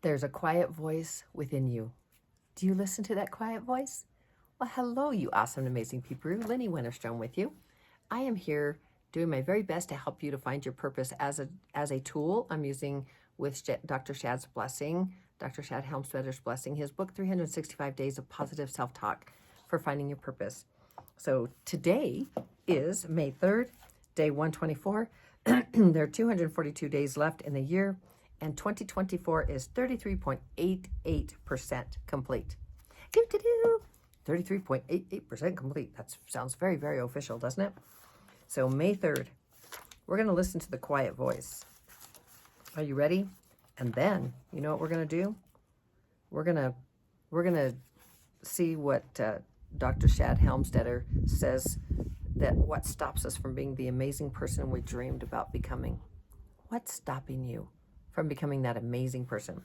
There's a quiet voice within you. Do you listen to that quiet voice? Well, hello, you awesome, amazing people. Lenny Winterstrom with you. I am here doing my very best to help you to find your purpose as a tool. I'm using with Dr. Shad's blessing, Dr. Shad Helmstetter's blessing, his book, 365 Days of Positive Self-Talk for Finding Your Purpose. So today is May 3rd, day 124. There are 242 days left in the year, and 2024 is 33.88% complete. 33.88% complete. That sounds very, very official, doesn't it? So May 3rd, we're going to listen to the quiet voice. Are you ready? And then, you know what we're going to do? We're going to see what Dr. Shad Helmstetter says, that what stops us from being the amazing person we dreamed about becoming. What's stopping you from becoming that amazing person?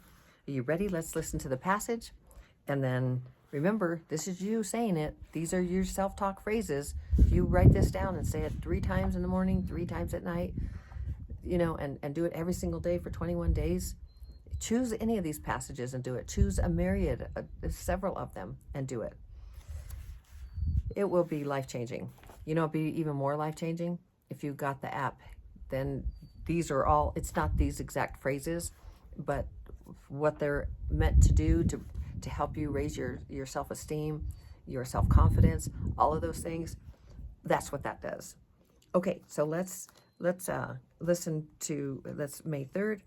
Are you ready? Let's listen to the passage. And then remember, this is you saying it. These are your self-talk phrases. You write this down and say it 3 times in the morning, 3 times at night, you know, and do it every single day for 21 days. Choose any of these passages and do it. Choose a myriad, several of them, and do it. It will be life-changing. You know, it'd be even more life-changing if you got the app. Then these are all, it's not these exact phrases, but what they're meant to do to help you raise your self-esteem, your self-confidence, all of those things. That's what that does. Okay, so let's listen to, let's May 3rd.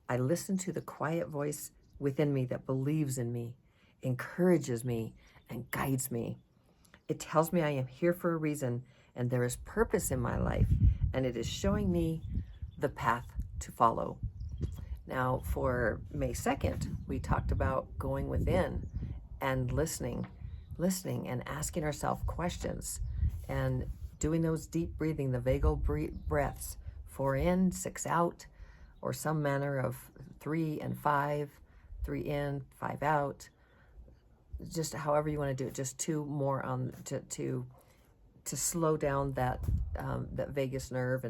I listen to the quiet voice within me that believes in me, encourages me, and guides me. It tells me I am here for a reason, and there is purpose in my life, and it is showing me the path to follow. Now, for May 2nd, we talked about going within and listening and asking ourselves questions and doing those deep breathing, the vagal breaths, 4 in, 6 out, or some manner of 3 and 5, 3 in, 5 out. Just however you want to do it, just 2 more on to slow down that that vagus nerve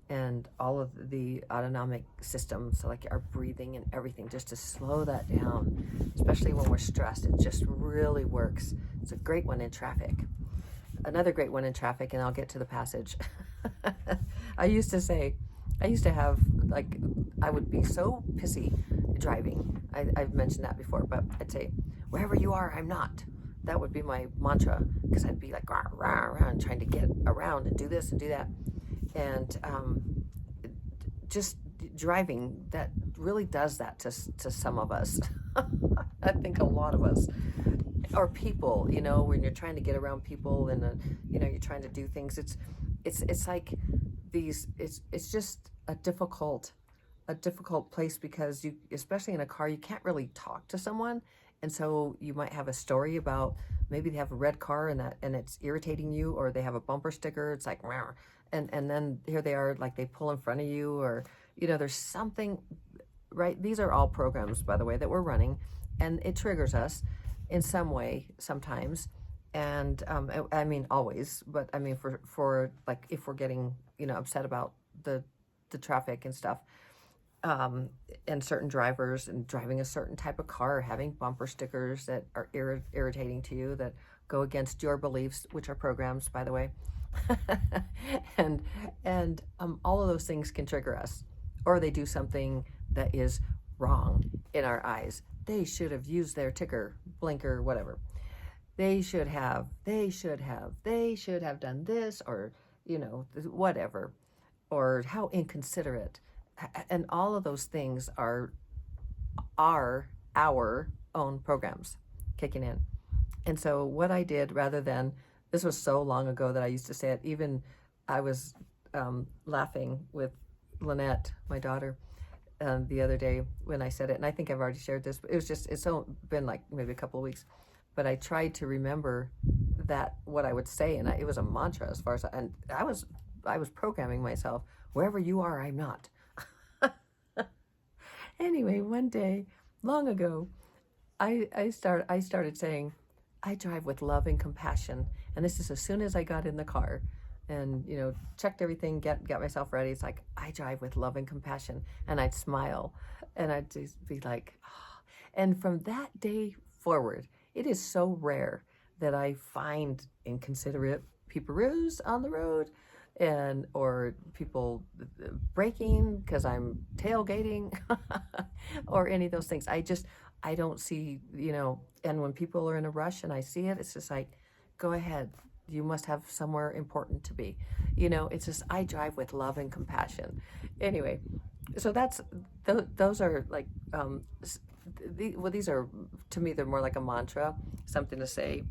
and all of the autonomic system, so like our breathing and everything, just to slow that down, especially when we're stressed. It just really works. It's a great one in traffic. Another great one in traffic, and I'll get to the passage. I used to have, like, I would be so pissy driving. I've mentioned that before, but I'd say, wherever you are, I'm not. That would be my mantra, because I'd be like, rah, rah, rah, and trying to get around and do this and do that. And just driving, that really does that to some of us. I think a lot of us. Or people, you know, when you're trying to get around people and, you know, you're trying to do things. It's like these, it's just a difficult place, because you, especially in a car, you can't really talk to someone. And so you might have a story about, maybe they have a red car and it's irritating you, or they have a bumper sticker. It's like, and then here they are, like they pull in front of you, or, you know, there's something, right? These are all programs, by the way, that we're running, and it triggers us in some way sometimes. And I mean, always, but I mean, for like, if we're getting, you know, upset about the traffic and stuff, and certain drivers and driving a certain type of car, having bumper stickers that are irritating to you, that go against your beliefs, which are programs, by the way. and all of those things can trigger us, or they do something that is wrong in our eyes. They should have used their ticker, blinker, whatever. They should have done this, or, you know, whatever, or how inconsiderate. And all of those things are our own programs kicking in. And so what I did, rather than, this was so long ago that I used to say it, even I was laughing with Lynette, my daughter, the other day when I said it, and I think I've already shared this, but it's been like maybe a couple of weeks, but I tried to remember that, what I would say, and it was a mantra as far as, and I was programming myself, wherever you are, I'm not. Anyway, one day, long ago, I started saying, I drive with love and compassion. And this is as soon as I got in the car and, you know, checked everything, got myself ready. It's like, I drive with love and compassion. And I'd smile. And I'd just be like, oh. And from that day forward, it is so rare that I find inconsiderate peeparoos on the road and or people braking because I'm tailgating or any of those things. I don't see, and when people are in a rush and I see it, it's just like, go ahead. You must have somewhere important to be. It's just, I drive with love and compassion. Anyway, so those are like, these are, to me, they're more like a mantra, something to say.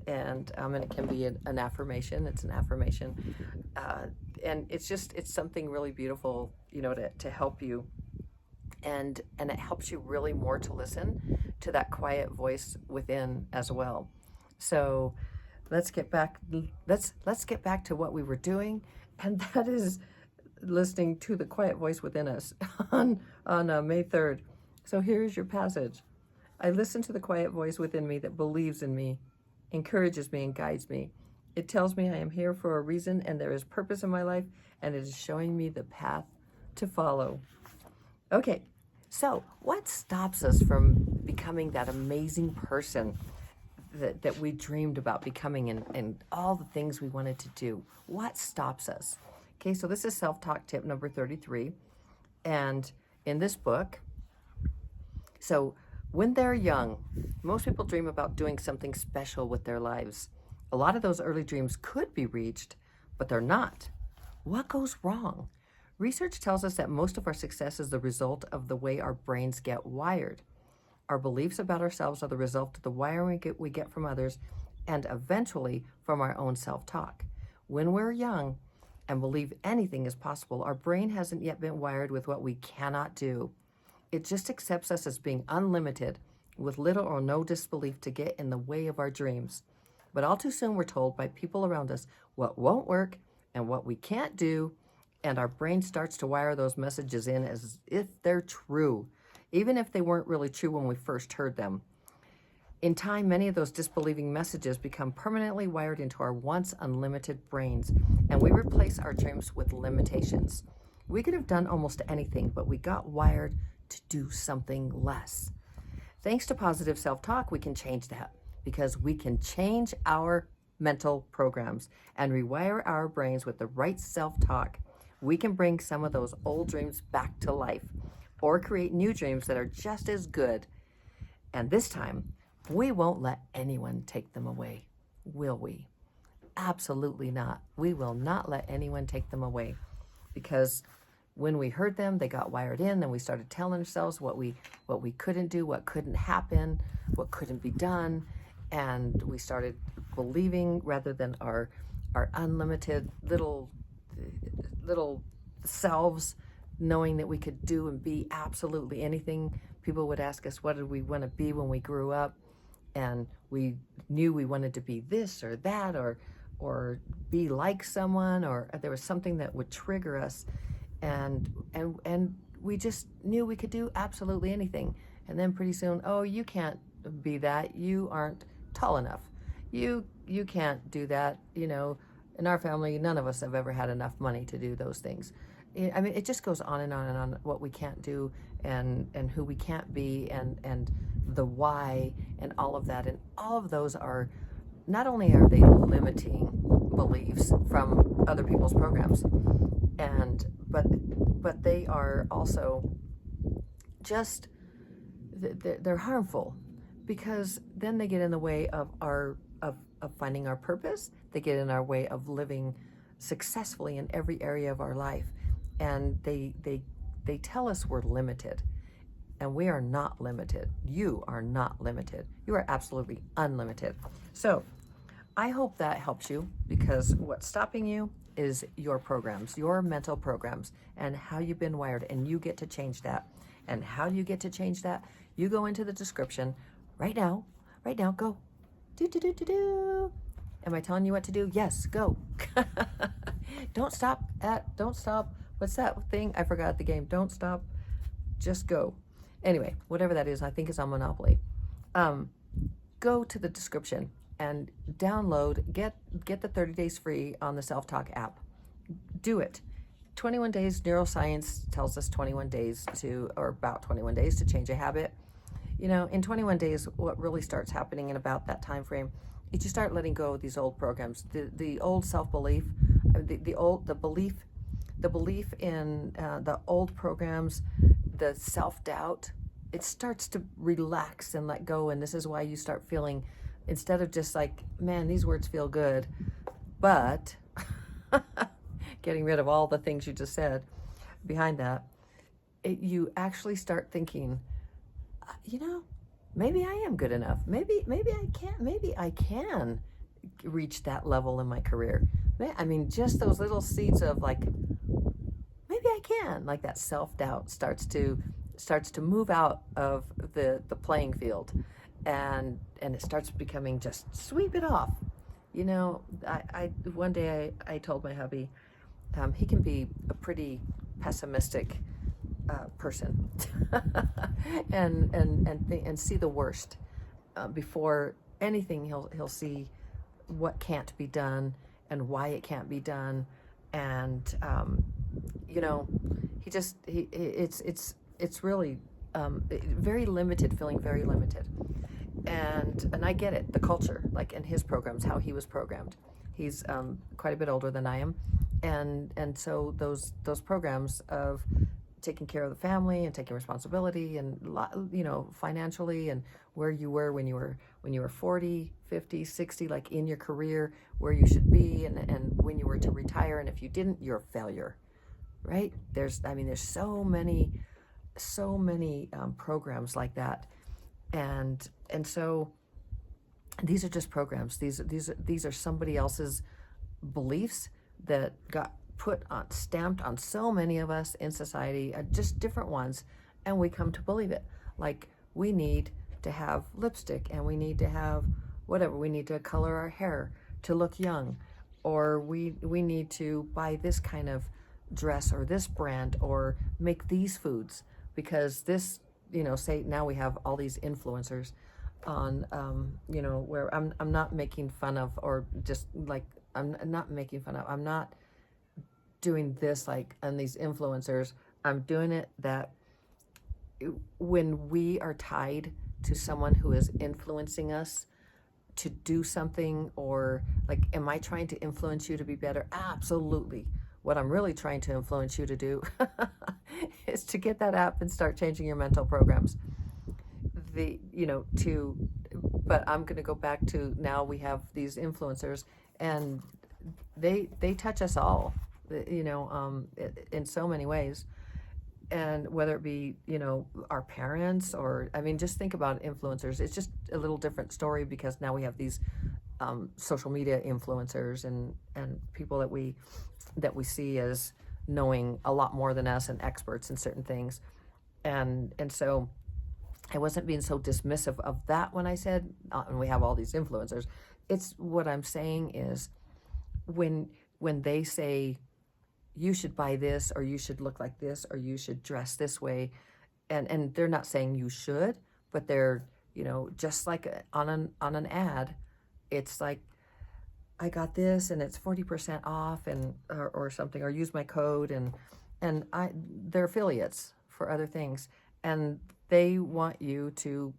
And it can be an affirmation. It's an affirmation. And it's something really beautiful, to help you. And it helps you really more to listen to that quiet voice within as well. So let's get back to what we were doing, and that is listening to the quiet voice within us on May 3rd. So here's your passage. I listen to the quiet voice within me that believes in me, encourages me, and guides me. It tells me I am here for a reason and there is purpose in my life, and it is showing me the path to follow. Okay, so what stops us from becoming that amazing person that we dreamed about becoming, and all the things we wanted to do? What stops us? Okay, so this is self-talk tip number 33. And in this book, so when they're young, most people dream about doing something special with their lives. A lot of those early dreams could be reached, but they're not. What goes wrong? Research tells us that most of our success is the result of the way our brains get wired. Our beliefs about ourselves are the result of the wiring we get from others, and eventually from our own self-talk. When we're young and believe anything is possible, our brain hasn't yet been wired with what we cannot do. It just accepts us as being unlimited, with little or no disbelief to get in the way of our dreams. But all too soon we're told by people around us what won't work and what we can't do, and our brain starts to wire those messages in as if they're true, even if they weren't really true when we first heard them. In time, many of those disbelieving messages become permanently wired into our once unlimited brains, and we replace our dreams with limitations. We could have done almost anything, but we got wired to do something less. Thanks to positive self-talk, we can change that, because we can change our mental programs and rewire our brains with the right self-talk. We can bring some of those old dreams back to life, or create new dreams that are just as good. And this time, we won't let anyone take them away, will we? Absolutely not. We will not let anyone take them away, because when we heard them, they got wired in, and we started telling ourselves what we couldn't do, what couldn't happen, what couldn't be done, and we started believing rather than our unlimited little selves, knowing that we could do and be absolutely anything. People would ask us, what did we want to be when we grew up? And we knew we wanted to be this or that, or be like someone, or there was something that would trigger us. And we just knew we could do absolutely anything. And then pretty soon, oh, you can't be that. You aren't tall enough. You can't do that. In our family, none of us have ever had enough money to do those things. I mean, it just goes on and on and on, what we can't do, and who we can't be, and the why, and all of that. And all of those are, not only are they limiting beliefs from other people's programs, but they are also just, they're harmful, because then they get in the way of finding our purpose. They get in our way of living successfully in every area of our life. And they tell us we're limited, and we are not limited. You are not limited. You are absolutely unlimited. So I hope that helps you, because what's stopping you is your programs, your mental programs, and how you've been wired, and you get to change that. And how do you get to change that? You go into the description right now, go. Do. Am I telling you what to do? Yes, go. Don't stop. What's that thing? I forgot the game. Don't stop. Just go. Anyway, whatever that is, I think it's on Monopoly. Go to the description and download, get the 30 days free on the Self-Talk app. Do it. 21 days, neuroscience tells us 21 days or about 21 days to change a habit. You know, in 21 days, what really starts happening in about that time frame is you start letting go of these old programs, the old self-belief, the belief in the old programs, the self-doubt. It starts to relax and let go, and this is why you start feeling, instead of just like, man, these words feel good, but getting rid of all the things you just said behind that, you actually start thinking, you know, maybe I am good enough. Maybe I can reach that level in my career. I mean, just those little seeds of like, maybe I can, like that self-doubt starts to move out of the playing field, and it starts becoming just sweep it off. You know, I one day I told my hubby, he can be a pretty pessimistic person and see the worst before anything. He'll see what can't be done and why it can't be done, and you know, it's really very limited, feeling very limited. And I get it, the culture, like in his programs, how he was programmed. He's quite a bit older than I am, and so those programs of taking care of the family and taking responsibility and, you know, financially, and where you were when you were 40, 50, 60, like in your career, where you should be, and when you were to retire, and if you didn't, you're a failure, right? There's so many programs like that. And so these are just programs. These are somebody else's beliefs that got stamped on so many of us in society, just different ones, and we come to believe it. Like, we need to have lipstick, and we need to have whatever. We need to color our hair to look young, or we need to buy this kind of dress or this brand, or make these foods because this, you know, say now we have all these influencers on, you know, where I'm not making fun of, or just like, I'm not making fun of, I'm not doing this like on these influencers. I'm doing it that when we are tied to someone who is influencing us to do something, or like, am I trying to influence you to be better? Absolutely. What I'm really trying to influence you to do is to get that app and start changing your mental programs. But I'm going to go back to, now we have these influencers, and they touch us all, you know, in so many ways. And whether it be, you know, our parents, or, I mean, just think about influencers. It's just a little different story because now we have these social media influencers and people that we see as knowing a lot more than us and experts in certain things. And so I wasn't being so dismissive of that when I said, and we have all these influencers. It's what I'm saying is, when they say, you should buy this, or you should look like this, or you should dress this way, and they're not saying you should, but they're, you know, just like on an ad, it's like, I got this and it's 40% off, and or something, or use my code, and they're affiliates for other things, and they want you to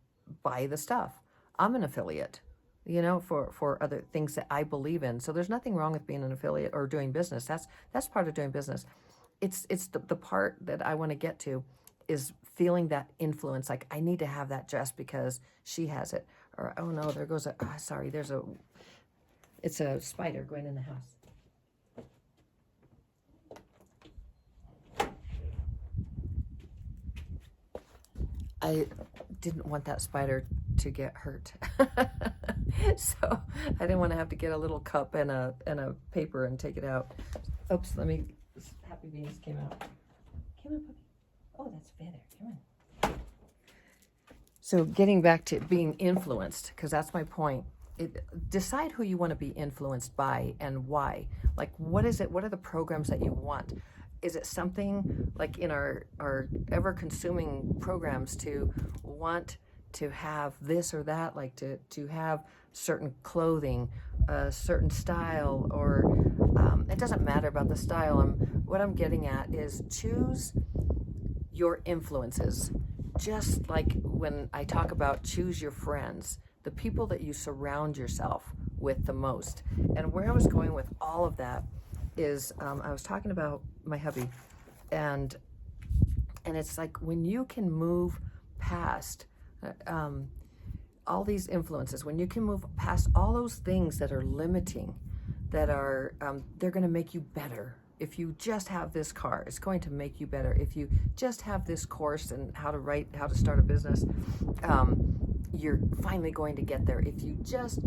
buy the stuff. I'm an affiliate, you know, for other things that I believe in. So there's nothing wrong with being an affiliate or doing business. That's part of doing business. It's the part that I want to get to is feeling that influence. Like, I need to have that dress because she has it. Or, oh no, there goes it's a spider going in the house. I didn't want that spider to get hurt. So I didn't want to have to get a little cup and a paper and take it out. Oops, Happy Beans came out. Come on, puppy. Oh, that's Feather. Come on. So getting back to being influenced, because that's my point. Decide who you want to be influenced by and why. Like, what is it? What are the programs that you want? Is it something like in our ever-consuming programs to want to have this or that, like to have certain clothing, a certain style, or it doesn't matter about the style. what I'm getting at is choose your influences. Just like when I talk about choose your friends, the people that you surround yourself with the most. And where I was going with all of that is I was talking about my hubby, and it's like when you can move past all these influences, when you can move past all those things that are limiting, that are they're going to make you better. If you just have this car, it's going to make you better. If you just have this course in how to start a business, you're finally going to get there. If you just,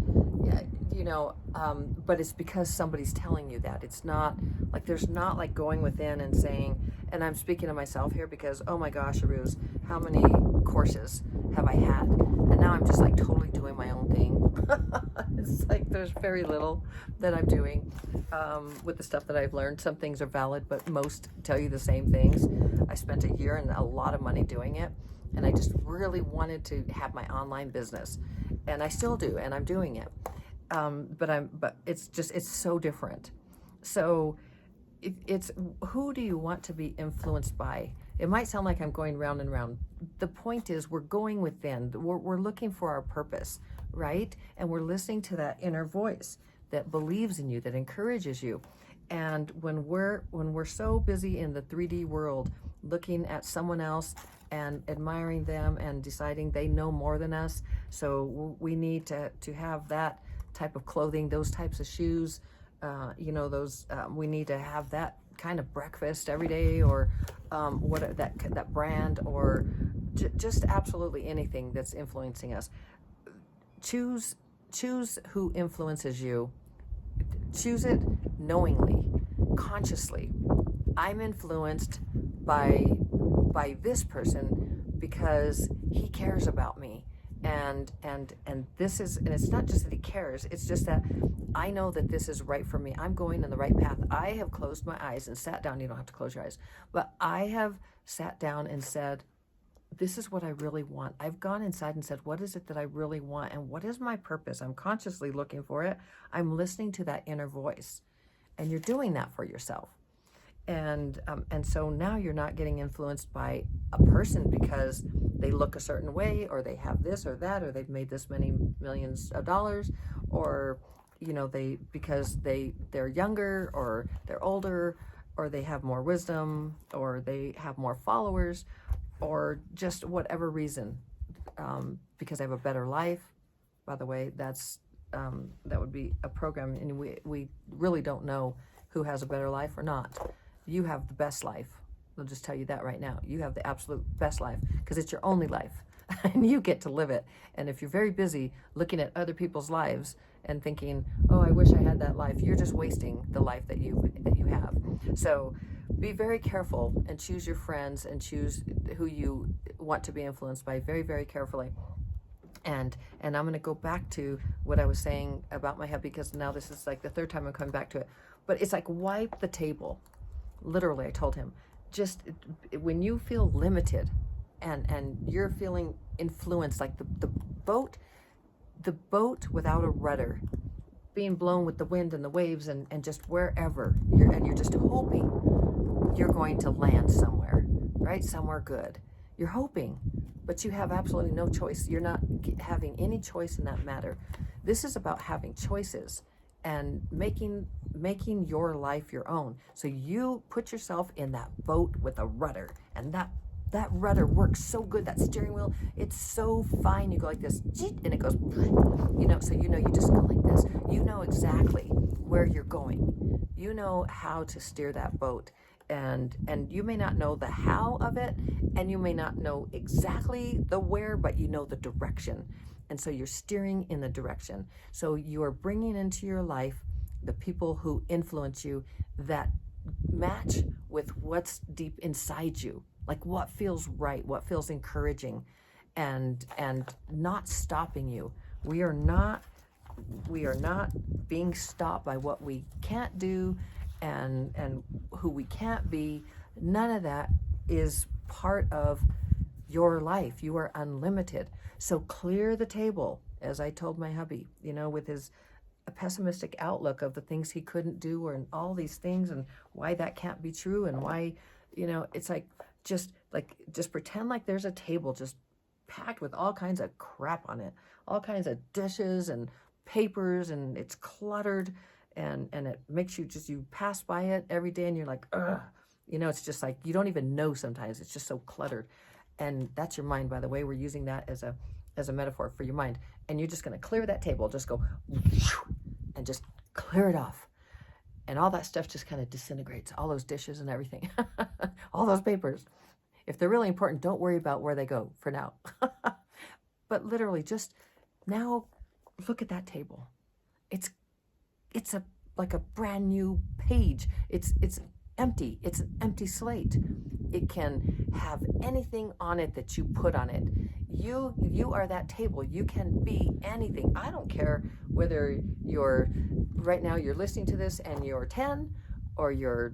but it's because somebody's telling you that. It's not like, there's not like going within and saying, and I'm speaking to myself here because, oh my gosh, Aruz, how many courses have I had? And now I'm just like totally doing my own thing. It's like there's very little that I'm doing with the stuff that I've learned. Some things are valid, but most tell you the same things. I spent a year and a lot of money doing it, and I just really wanted to have my online business, and I still do, and I'm doing it. But it's so different. So it's who do you want to be influenced by? It might sound like I'm going round and round. The point is, we're going within. We're looking for our purpose, right? And we're listening to that inner voice that believes in you, that encourages you. And when we're so busy in the 3D world, looking at someone else and admiring them and deciding they know more than us, so we need to have that type of clothing, those types of shoes, we need to have that kind of breakfast every day, or that brand, or just absolutely anything that's influencing us. Choose who influences you. Choose it knowingly, consciously. I'm influenced by this person because he cares about me. And this is, and it's not just that he cares, it's just that I know that this is right for me. I'm going in the right path. I have closed my eyes and sat down. You don't have to close your eyes, but I have sat down and said, this is what I really want. I've gone inside and said, what is it that I really want? And what is my purpose? I'm consciously looking for it. I'm listening to that inner voice, and you're doing that for yourself. And so now you're not getting influenced by a person because they look a certain way, or they have this or that, or they've made this many millions of dollars, or because they're younger, or they're older, or they have more wisdom, or they have more followers, or just whatever reason, because they have a better life. By the way, that would be a program, and we really don't know who has a better life or not. You have the best life. I'll just tell you that right now. You have the absolute best life because it's your only life and you get to live it. And if you're very busy looking at other people's lives and thinking, oh, I wish I had that life, you're just wasting the life that you have. So be very careful and choose your friends and choose who you want to be influenced by very, very carefully. And I'm going to go back to what I was saying about my hubby, because now this is like the third time I'm coming back to it. But it's like, wipe the table. Literally, I told him, just when you feel limited and you're feeling influenced, like the boat without a rudder, being blown with the wind and the waves and just wherever you're just hoping you're going to land somewhere, right? Somewhere good. You're hoping, but you have absolutely no choice. You're not having any choice in that matter. This is about having choices and making your life your own. So you put yourself in that boat with a rudder, and that rudder works so good. That steering wheel, it's so fine. You go like this, and it goes, so you just go like this. You know exactly where you're going. You know how to steer that boat. And you may not know the how of it, and you may not know exactly the where, but you know the direction. And so you're steering in the direction. So you are bringing into your life the people who influence you that match with what's deep inside you, like what feels right, what feels encouraging, and not stopping you. We are not being stopped by what we can't do and who we can't be. None of that is part of your life. You are unlimited. So clear the table, as I told my hubby, with his a pessimistic outlook of the things he couldn't do, or all these things, and why that can't be true, and why, it's just pretend like there's a table just packed with all kinds of crap on it, all kinds of dishes and papers, and it's cluttered, and it makes you pass by it every day and you're like, ugh. It's just like, you don't even know sometimes, it's just so cluttered. And that's your mind, by the way. We're using that as a metaphor for your mind. And you're just going to clear that table, just go and just clear it off. And all that stuff just kind of disintegrates, all those dishes and everything, all those papers. If they're really important, don't worry about where they go for now. But literally, just now look at that table. It's like a brand new page. It's empty. It's an empty slate. It can have anything on it that you put on it. You are that table. You can be anything. I don't care whether right now you're listening to this and you're 10, or you're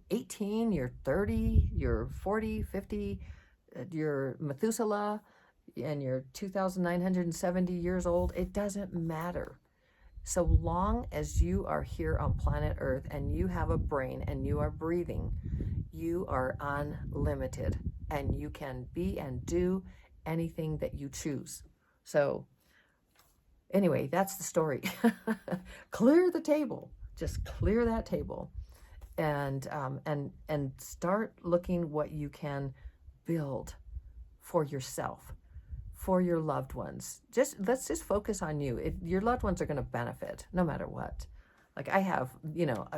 18, you're 30, you're 40, 50, you're Methuselah, and you're 2,970 years old. It doesn't matter. So long as you are here on planet Earth and you have a brain and you are breathing, you are unlimited, and you can be and do anything that you choose. So anyway, that's the story. Clear the table. Just clear that table, and start looking what you can build for yourself, for your loved ones. Let's just focus on you. Your loved ones are going to benefit no matter what. Like I have,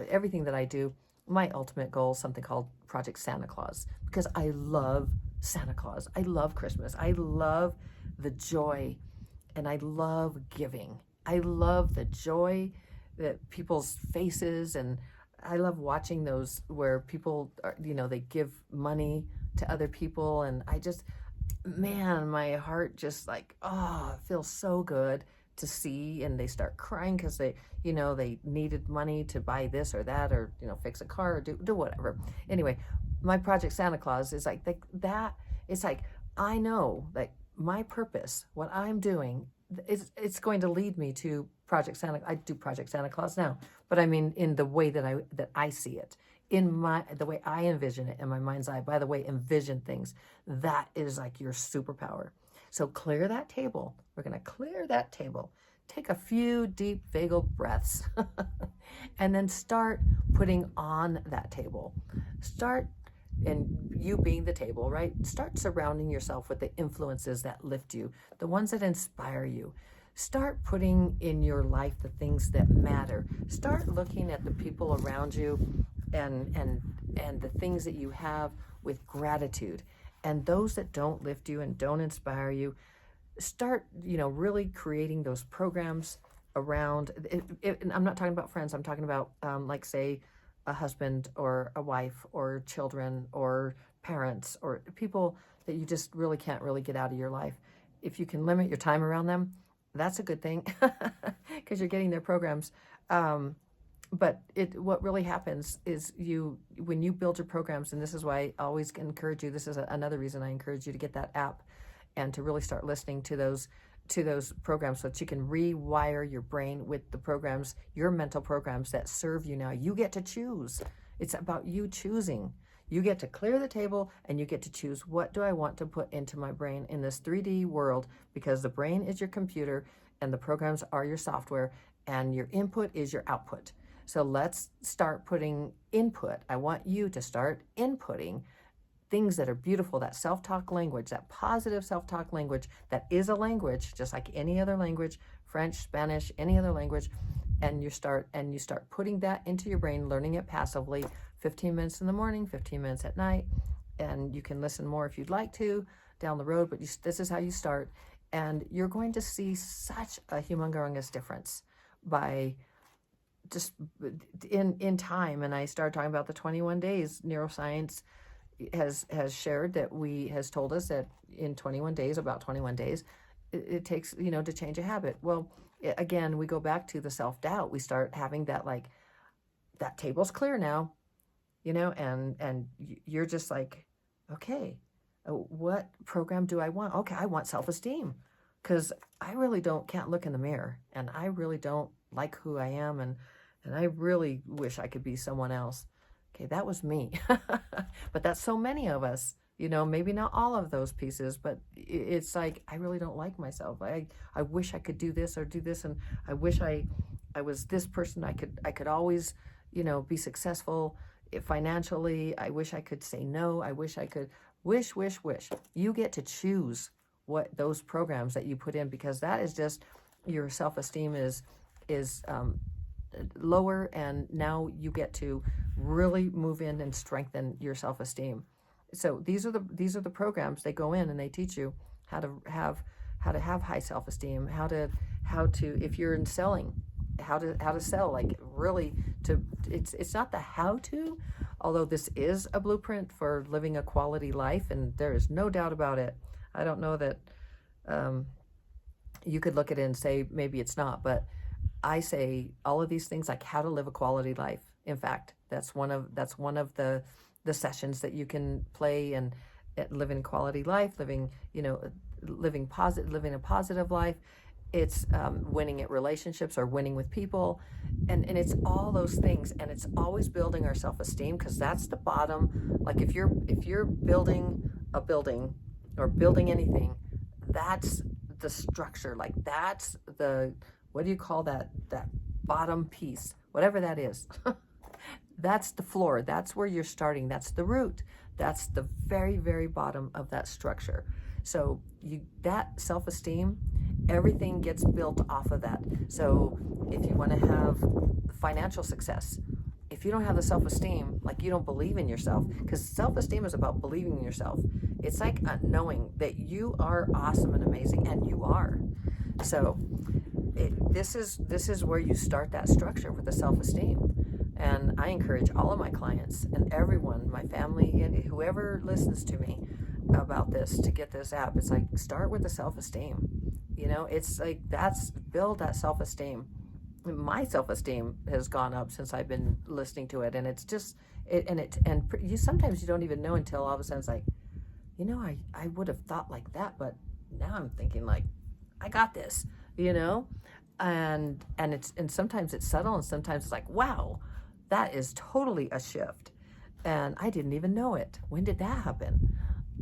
everything that I do, my ultimate goal is something called Project Santa Claus, because I love Santa Claus. I love Christmas. I love the joy, and I love giving. I love the joy that people's faces, and I love watching those where people are, they give money to other people, and man, my heart just it feels so good to see, and they start crying because they needed money to buy this or that, or fix a car, or do whatever. Anyway, my Project Santa Claus is like that. It's like, I know that my purpose, what I'm doing, it's going to lead me to Project Santa. I do Project Santa Claus now, but I mean in the way that I see it, the way I envision it in my mind's eye. By the way, envision things. That is like your superpower. So clear that table. We're going to clear that table. Take a few deep vagal breaths and then start putting on that table. And you being the table, right? Start surrounding yourself with the influences that lift you, the ones that inspire you. Start putting in your life the things that matter. Start looking at the people around you and the things that you have with gratitude. And those that don't lift you and don't inspire you, start, really creating those programs around it. And I'm not talking about friends. I'm talking about, like, say, a husband or a wife or children or parents or people that you just really can't really get out of your life. If you can limit your time around them, that's a good thing, because you're getting their programs. But what really happens is when you build your programs, and this is why I always encourage you, this is another reason I encourage you to get that app and to really start listening to those programs, so that you can rewire your brain with the programs, your mental programs that serve you now. You get to choose. It's about you choosing. You get to clear the table, and you get to choose, what do I want to put into my brain in this 3D world, because the brain is your computer and the programs are your software, and your input is your output. So let's start putting input. I want you to start inputting things that are beautiful, that self-talk language, that positive self-talk language, that is a language, just like any other language, French, Spanish, any other language. And you start putting that into your brain, learning it passively, 15 minutes in the morning, 15 minutes at night. And you can listen more if you'd like to down the road, but this is how you start. And you're going to see such a humongous difference by just in time. And I started talking about the 21 days. Neuroscience has shared that has told us that in 21 days, about 21 days, it takes, to change a habit. Well, again, we go back to the self-doubt. We start having that, like, that table's clear now, and you're just like, okay, what program do I want? Okay, I want self-esteem. because I really can't look in the mirror, and I really don't like who I am, and I really wish I could be someone else. Okay, that was me. But that's so many of us, maybe not all of those pieces, but it's like, I really don't like myself. I wish I could do this or do this, and I wish I was this person. I could always, be successful financially. I wish I could say no. I wish I could wish. You get to choose what those programs that you put in, because that is just, your self-esteem is lower, and now you get to really move in and strengthen your self-esteem. So these are the programs. They go in and they teach you how to have high self-esteem, how to if you're in selling, how to sell, like really it's not the how to, although this is a blueprint for living a quality life, and there is no doubt about it. I don't know that you could look at it and say maybe it's not, but I say all of these things, like how to live a quality life. In fact, that's one of the sessions that you can play, and living quality life, living a positive life. It's winning at relationships, or winning with people, and it's all those things, and it's always building our self-esteem, because that's the bottom. Like if you're building a building or building anything, that's the structure. Like that's the, what do you call that bottom piece, whatever that is. That's the floor. That's where you're starting. That's the root. That's the very, very bottom of that structure. So that self-esteem, everything gets built off of that. So if you want to have financial success, if you don't have the self-esteem, like you don't believe in yourself, because self-esteem is about believing in yourself. It's like knowing that you are awesome and amazing, and you are. So this is where you start that structure with the self-esteem. And I encourage all of my clients and everyone, my family, and whoever listens to me about this, to get this app. It's like, start with the self-esteem. It's like, build that self-esteem. My self-esteem has gone up since I've been listening to it, and it's just you sometimes you don't even know until all of a sudden it's like, I would have thought like that, but now I'm thinking like, I got this, and sometimes it's subtle, and sometimes it's like, wow, that is totally a shift, and I didn't even know it. When did that happen?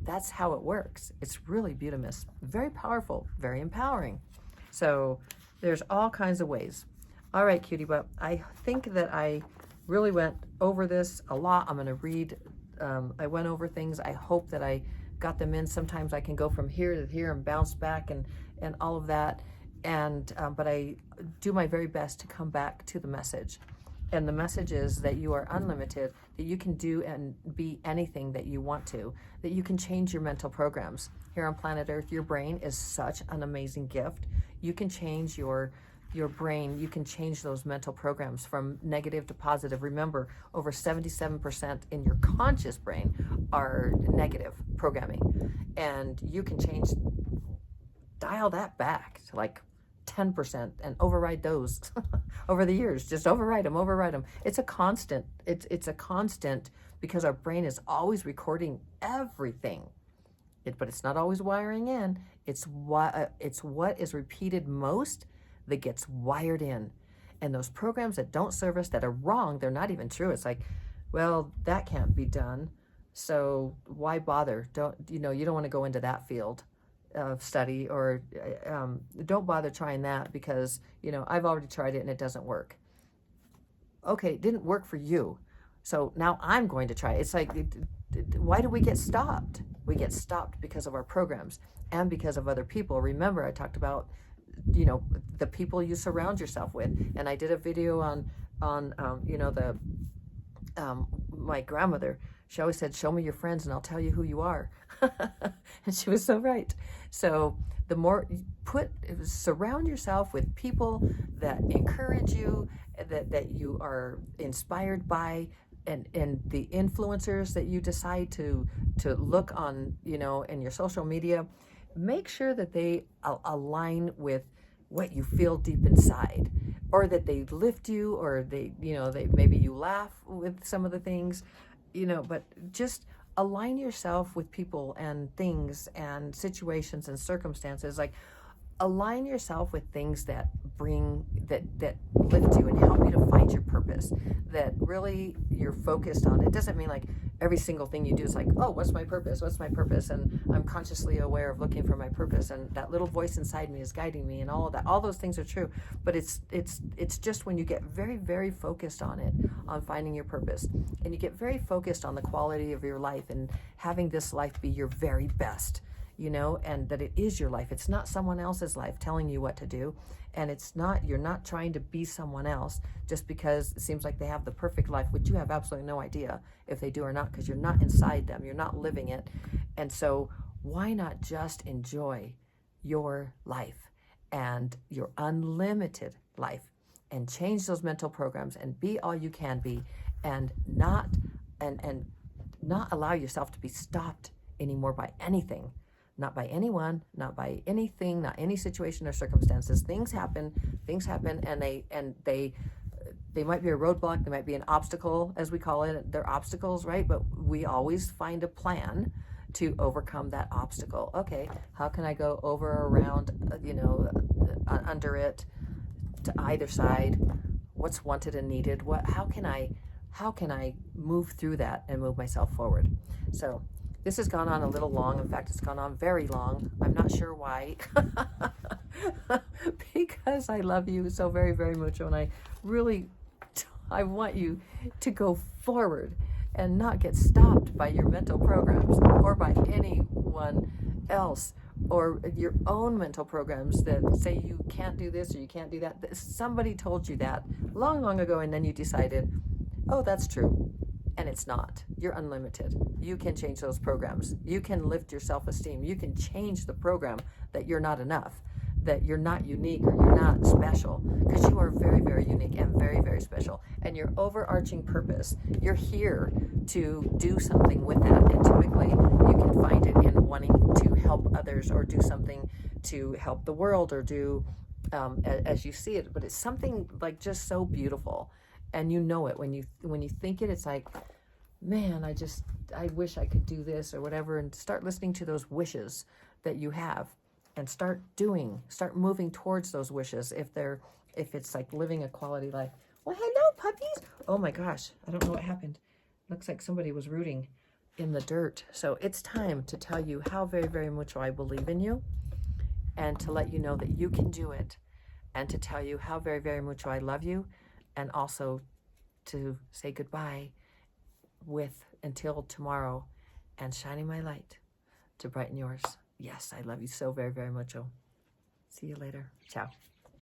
That's how it works. It's really beautiful, very powerful, very empowering. So there's all kinds of ways. All right, cutie butt, I think that I really went over this a lot. I'm going to read. I went over things. I hope that I got them in. Sometimes I can go from here to here and bounce back and all of that. And but I do my very best to come back to the message. And the message is that you are unlimited, that you can do and be anything that you want to, that you can change your mental programs. Here on planet Earth, your brain is such an amazing gift. You can change your brain. You can change those mental programs from negative to positive. Remember, over 77% in your conscious brain are negative programming. And you can dial that back to like 10% and override those over the years. Just override them. It's a constant. It's a constant, because our brain is always recording everything. But it's not always wiring in. It's what is repeated most that gets wired in. And those programs that don't serve us, that are wrong, they're not even true. It's like, well, that can't be done, so why bother? You don't want to go into that field of study, or don't bother trying that, because I've already tried it and it doesn't work. Okay, it didn't work for you, so now I'm going to try it. It's like, why do we get stopped? We get stopped because of our programs and because of other people. Remember, I talked about the people you surround yourself with, and I did a video on my grandmother. She always said, show me your friends and I'll tell you who you are. And she was so right. So the more surround yourself with people that encourage you, that you are inspired by, and the influencers that you decide to look on, in your social media, make sure that they align with what you feel deep inside, or that they lift you, or they maybe you laugh with some of the things, but just align yourself with people and things and situations and circumstances. Like, align yourself with things that that lift you and help you to find your purpose, that really you're focused on. It doesn't mean like every single thing you do is like, oh, what's my purpose, and I'm consciously aware of looking for my purpose, and that little voice inside me is guiding me, and all of that. All those things are true, but it's just when you get very, very focused on it, on finding your purpose, and you get very focused on the quality of your life and having this life be your very best, you know, and that it is your life. It's not someone else's life telling you what to do. And you're not trying to be someone else just because it seems like they have the perfect life, which you have absolutely no idea if they do or not, because you're not inside them, you're not living it. And so why not just enjoy your life and your unlimited life, and change those mental programs and be all you can be, and not allow yourself to be stopped anymore by anything. Not by anyone, not by anything, not any situation or circumstances. Things happen, and they might be a roadblock, they might be an obstacle, as we call it. They're obstacles, right? But we always find a plan to overcome that obstacle. Okay, how can I go over, around, under it, to either side? What's wanted and needed? How can I move through that and move myself forward? So this has gone on a little long. In fact, it's gone on very long. I'm not sure why. Because I love you so very, very much. And I want you to go forward and not get stopped by your mental programs or by anyone else, or your own mental programs that say you can't do this or you can't do that. Somebody told you that long, long ago, and then you decided, oh, that's true. And it's not. You're unlimited. You can change those programs. You can lift your self-esteem. You can change the program that you're not enough, that you're not unique, or you're not special, because you are very, very unique and very, very special. And your overarching purpose, you're here to do something with that. And typically you can find it in wanting to help others, or do something to help the world, or do as you see it. But it's something like just so beautiful. And you know it when you think it. It's like, man, I wish I could do this or whatever. And start listening to those wishes that you have, and start moving towards those wishes. If it's like living a quality life. Well, hello, puppies. Oh my gosh, I don't know what happened. Looks like somebody was rooting in the dirt. So it's time to tell you how very, very much I believe in you, and to let you know that you can do it, and to tell you how very, very much I love you. And also to say goodbye until tomorrow, and shining my light to brighten yours. Yes, I love you so very, very much. See you later. Ciao.